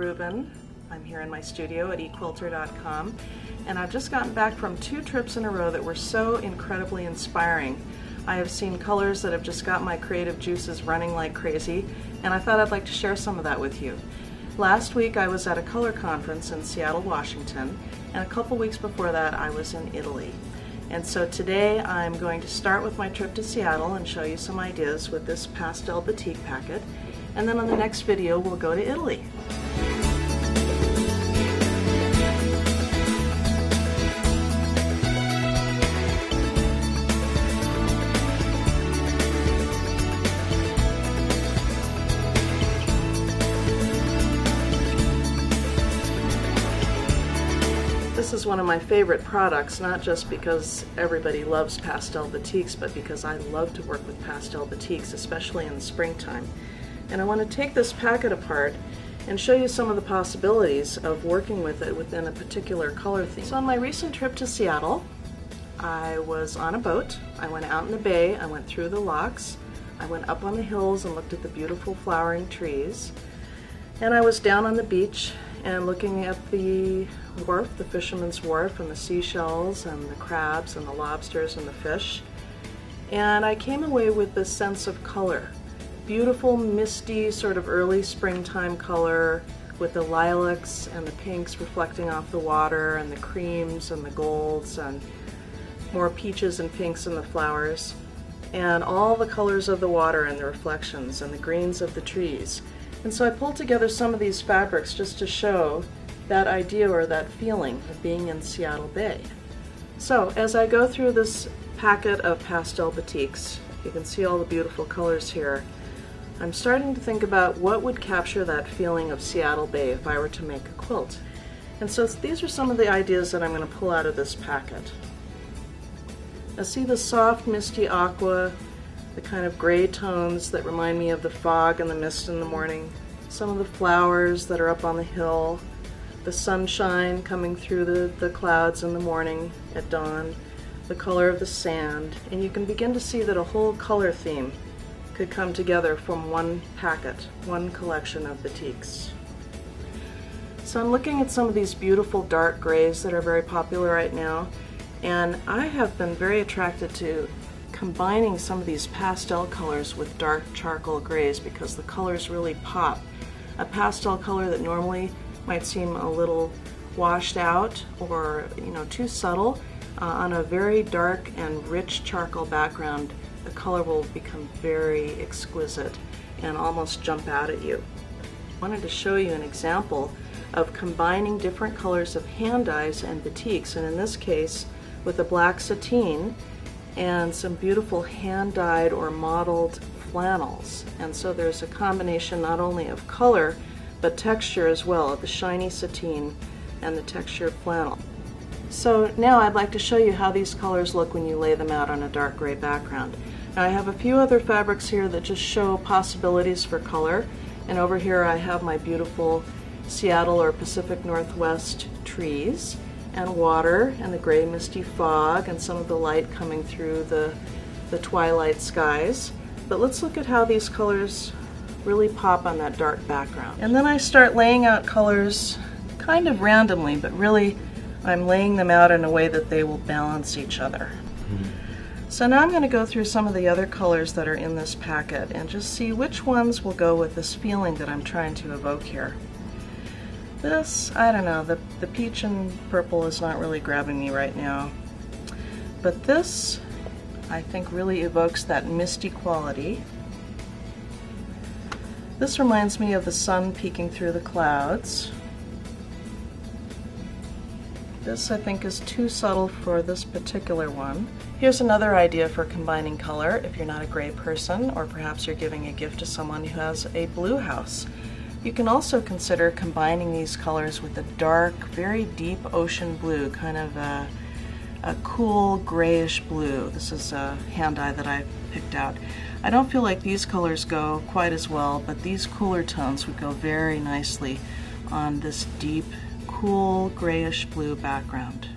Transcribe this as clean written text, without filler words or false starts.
Rubin. I'm here in my studio at eQuilter.com, and I've just gotten back from 2 trips in a row that were so incredibly inspiring. I have seen colors that have just got my creative juices running like crazy, and I thought I'd like to share some of that with you. Last week I was at a color conference in Seattle, Washington, and a couple weeks before that I was in Italy. And so today I'm going to start with my trip to Seattle and show you some ideas with this Pastel Batik packet, and then on the next video we'll go to Italy. This is one of my favorite products, not just because everybody loves pastel batiks, but because I love to work with pastel batiks, especially in the springtime. And I want to take this packet apart and show you some of the possibilities of working with it within a particular color theme. So on my recent trip to Seattle, I was on a boat. I went out in the bay, I went through the locks, I went up on the hills and looked at the beautiful flowering trees, and I was down on the beach and looking at the wharf, the fisherman's wharf, and the seashells and the crabs and the lobsters and the fish. And I came away with this sense of color. Beautiful, misty, sort of early springtime color with the lilacs and the pinks reflecting off the water, and the creams and the golds, and more peaches and pinks in the flowers, and all the colors of the water and the reflections, and the greens of the trees. And so I pulled together some of these fabrics just to show that idea or that feeling of being in Seattle Bay. So as I go through this packet of pastel batiks, you can see all the beautiful colors here, I'm starting to think about what would capture that feeling of Seattle Bay if I were to make a quilt. And so these are some of the ideas that I'm going to pull out of this packet. I see the soft misty aqua, the kind of gray tones that remind me of the fog and the mist in the morning, some of the flowers that are up on the hill, the sunshine coming through the clouds in the morning at dawn, the color of the sand, and you can begin to see that a whole color theme could come together from one packet, one collection of batiks. So I'm looking at some of these beautiful dark grays that are very popular right now, and I have been very attracted to combining some of these pastel colors with dark charcoal grays because the colors really pop. A pastel color that normally might seem a little washed out or too subtle, on a very dark and rich charcoal background, the color will become very exquisite and almost jump out at you. I wanted to show you an example of combining different colors of hand dyes and batiks, and in this case with a black sateen and some beautiful hand-dyed or modeled flannels. And so there's a combination not only of color but texture as well, of the shiny sateen and the textured flannel. So now I'd like to show you how these colors look when you lay them out on a dark gray background. Now I have a few other fabrics here that just show possibilities for color, and over here I have my beautiful Seattle or Pacific Northwest trees and water and the gray misty fog and some of the light coming through the twilight skies. But let's look at how these colors really pop on that dark background. And then I start laying out colors kind of randomly, but really I'm laying them out in a way that they will balance each other. So now I'm going to go through some of the other colors that are in this packet and just see which ones will go with this feeling that I'm trying to evoke here. This, I don't know, the peach and purple is not really grabbing me right now. But this, I think, really evokes that misty quality. This reminds me of the sun peeking through the clouds. This, I think, is too subtle for this particular one. Here's another idea for combining color if you're not a gray person, or perhaps you're giving a gift to someone who has a blue house. You can also consider combining these colors with a dark, very deep ocean blue, kind of a cool grayish blue. This is a hand dye that I picked out. I don't feel like these colors go quite as well, but these cooler tones would go very nicely on this deep, cool grayish blue background.